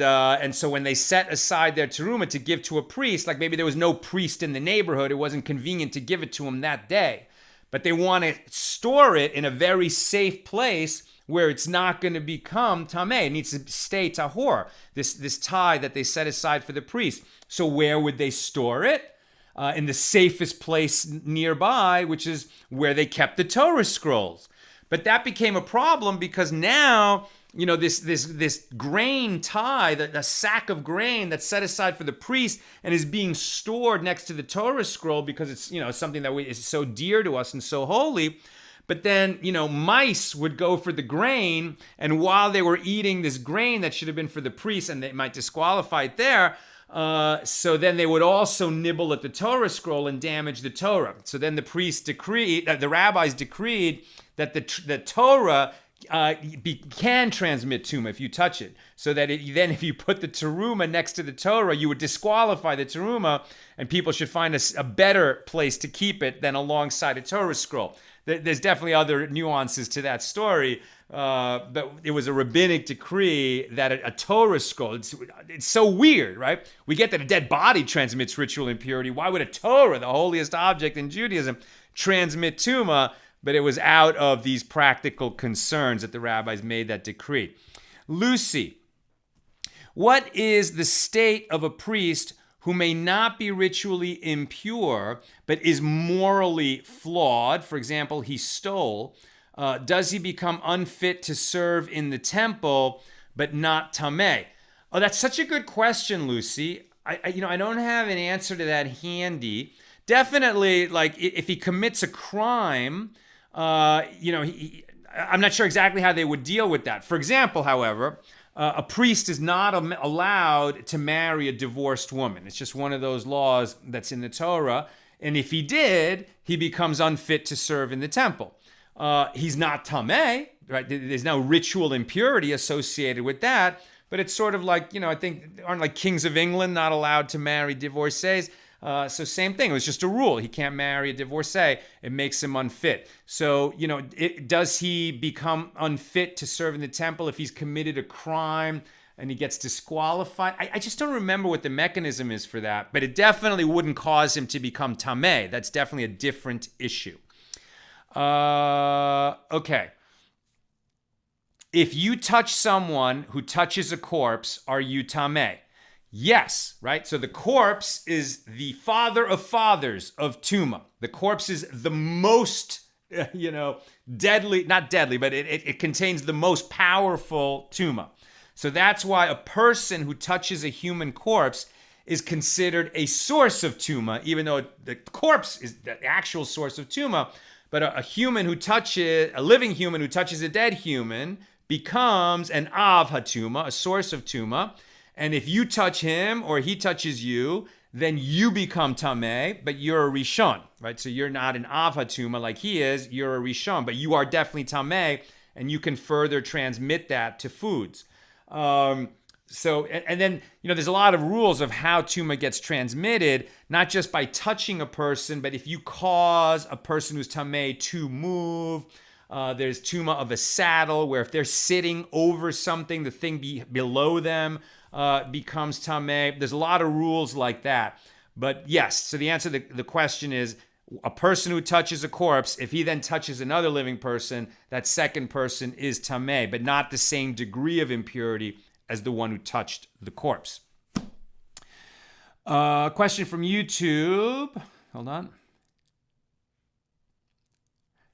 so when they set aside their teruma to give to a priest, like maybe there was no priest in the neighborhood, it wasn't convenient to give it to him that day, but they want to store it in a very safe place where it's not going to become tameh. It needs to stay tahor, this tie that they set aside for the priest. So where would they store it? In the safest place nearby, which is where they kept the Torah scrolls. But that became a problem because now, this grain tie, the sack of grain that's set aside for the priest and is being stored next to the Torah scroll because it's, something that is so dear to us and so holy. But then, mice would go for the grain, and while they were eating this grain that should have been for the priest, and they might disqualify it there, so then they would also nibble at the Torah scroll and damage the Torah. So then the rabbis decreed that the Torah can transmit tumah if you touch it. So that then if you put the teruma next to the Torah, you would disqualify the teruma, and people should find a better place to keep it than alongside a Torah scroll. There's definitely other nuances to that story, but it was a rabbinic decree that a Torah scroll, it's so weird, right? We get that a dead body transmits ritual impurity. Why would a Torah, the holiest object in Judaism, transmit tumah? But it was out of these practical concerns that the rabbis made that decree. Lucy, what is the state of a priest who may not be ritually impure, but is morally flawed? For example, he stole. Does he become unfit to serve in the temple, but not tameh? Oh, that's such a good question, Lucy. I don't have an answer to that handy. Definitely, like if he commits a crime, I'm not sure exactly how they would deal with that. For example, however, a priest is not allowed to marry a divorced woman. It's just one of those laws that's in the Torah. And if he did, he becomes unfit to serve in the temple. He's not tameh, right? There's no ritual impurity associated with that. But it's sort of like, I think, aren't like kings of England not allowed to marry divorcees? So same thing. It was just a rule. He can't marry a divorcee. It makes him unfit. So, does he become unfit to serve in the temple if he's committed a crime and he gets disqualified? I just don't remember what the mechanism is for that. But it definitely wouldn't cause him to become tameh. That's definitely a different issue. Okay. If you touch someone who touches a corpse, are you tameh? Yes, right? So the corpse is the father of fathers of tumah. The corpse is the most, deadly, not deadly, but it contains the most powerful tumah. So that's why a person who touches a human corpse is considered a source of tumah, even though the corpse is the actual source of tumah. But a living human who touches a dead human becomes an av hatumah, a source of tumah. And if you touch him or he touches you, then you become tameh, but you're a rishon, right? So you're not an av hatumah like he is, you're a rishon, but you are definitely tameh, and you can further transmit that to foods. And then, there's a lot of rules of how tumah gets transmitted, not just by touching a person, but if you cause a person who's tameh to move. There's tumah of a saddle, where if they're sitting over something, the thing below them becomes tameh. There's a lot of rules like that. But yes, so the answer to the question is, a person who touches a corpse, if he then touches another living person, that second person is tameh, but not the same degree of impurity as the one who touched the corpse. Question from YouTube. Hold on.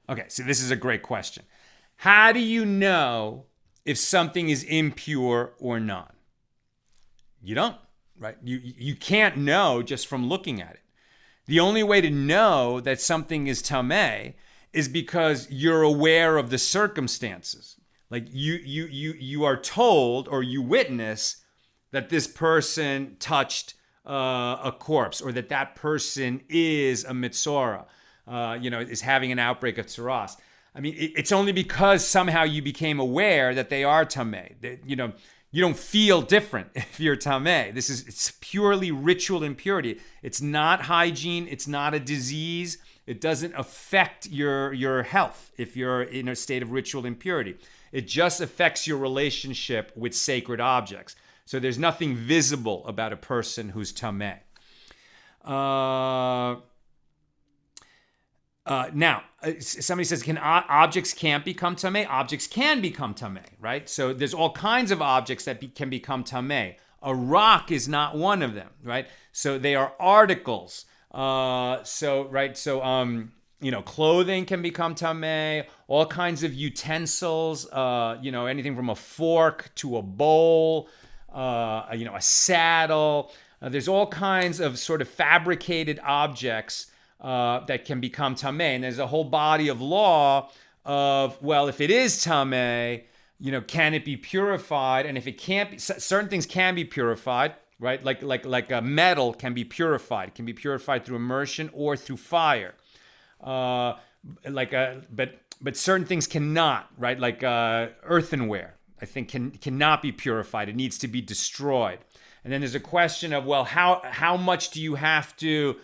Okay, so this is a great question. How do you know if something is impure or not? You don't, right? You can't know just from looking at it. The only way to know that something is tameh is because you're aware of the circumstances. Like you are told or you witness that this person touched a corpse, or that person is a mitzorah. Is having an outbreak of tsaras. I mean, it's only because somehow you became aware that they are tameh. You don't feel different if you're tameh. It's purely ritual impurity. It's not hygiene. It's not a disease. It doesn't affect your health if you're in a state of ritual impurity. It just affects your relationship with sacred objects. So there's nothing visible about a person who's tameh. Now, somebody says, objects can't become tameh? Objects can become tameh, right? So there's all kinds of objects that can become tameh. A rock is not one of them, right? So they are articles. Clothing can become tameh. All kinds of utensils, anything from a fork to a bowl, a saddle. There's all kinds of sort of fabricated objects that can become tameh. And there's a whole body of law of, well, if it is tameh, can it be purified? And if it can't be, certain things can be purified, right? Like a metal can be purified. It can be purified through immersion or through fire. But certain things cannot, right? Like earthenware, I think cannot be purified. It needs to be destroyed. And then there's a question of, well, how much do you have to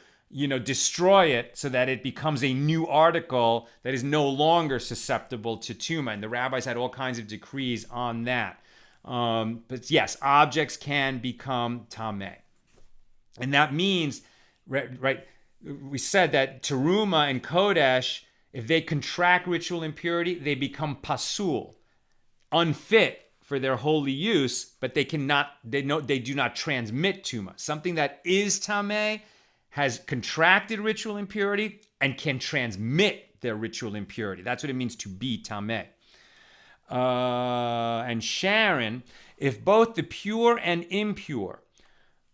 destroy it so that it becomes a new article that is no longer susceptible to tumah? And the rabbis had all kinds of decrees on that. But yes, objects can become tameh. And that means, right, we said that teruma and kodesh, if they contract ritual impurity, they become pasul, unfit for their holy use, but they do not transmit tumah. Something that is tameh has contracted ritual impurity and can transmit their ritual impurity. That's what it means to be tameh. And Sharon, if both the pure and impure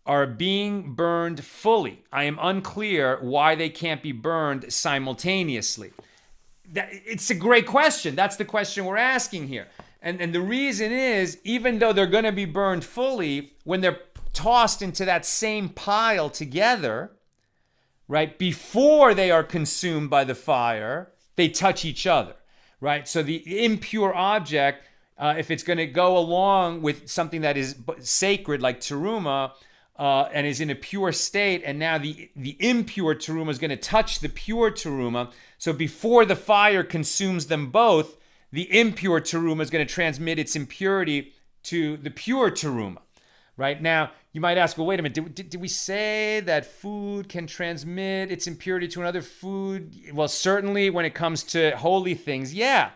are being burned fully, I am unclear why they can't be burned simultaneously. it's a great question. That's the question we're asking here. And the reason is, even though they're going to be burned fully, when they're tossed into that same pile together, right, before they are consumed by the fire, they touch each other, right? So the impure object, if it's going to go along with something that is sacred, like teruma, and is in a pure state, and now the impure teruma is going to touch the pure teruma. So before the fire consumes them both, the impure teruma is going to transmit its impurity to the pure teruma. Right? Now, you might ask, well, wait a minute, did we say that food can transmit its impurity to another food? Well, certainly when it comes to holy things, yeah.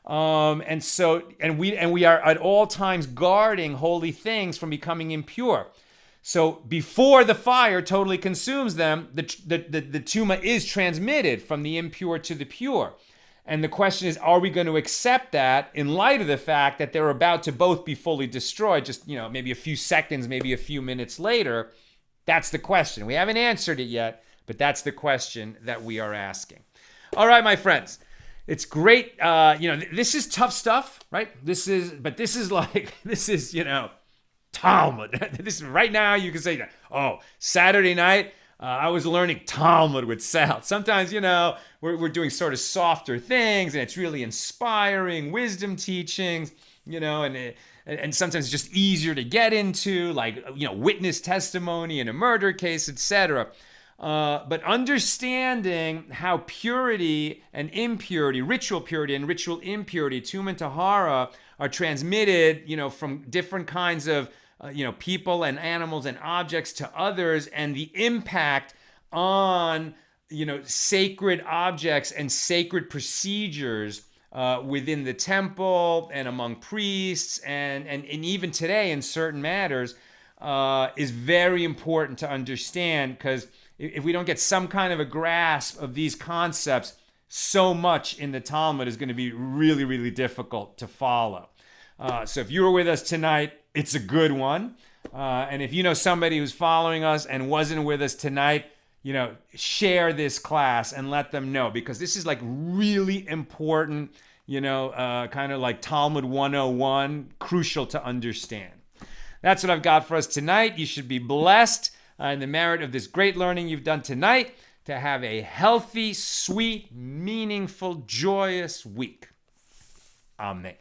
And we are at all times guarding holy things from becoming impure. So before the fire totally consumes them, the tumah is transmitted from the impure to the pure. And the question is, are we going to accept that in light of the fact that they're about to both be fully destroyed, just, maybe a few seconds, maybe a few minutes later? That's the question. We haven't answered it yet, but that's the question that we are asking. All right, my friends. It's great. This is tough stuff, right? This is Talmud. This right now you can say, oh, Saturday night, I was learning Talmud with Sal. Sometimes, we're doing sort of softer things, and it's really inspiring wisdom teachings, and sometimes it's just easier to get into, like, witness testimony in a murder case, etc. But understanding how purity and impurity, ritual purity and ritual impurity, tumah and tahara, are transmitted, from different kinds of people and animals and objects to others, and the impact on, sacred objects and sacred procedures within the temple and among priests and even today in certain matters is very important to understand, because if we don't get some kind of a grasp of these concepts, so much in the Talmud is going to be really, really difficult to follow. So if you were with us tonight, it's a good one. And if you know somebody who's following us and wasn't with us tonight, share this class and let them know, because this is like really important, kind of like Talmud 101, crucial to understand. That's what I've got for us tonight. You should be blessed in the merit of this great learning you've done tonight, to have a healthy, sweet, meaningful, joyous week. Amen.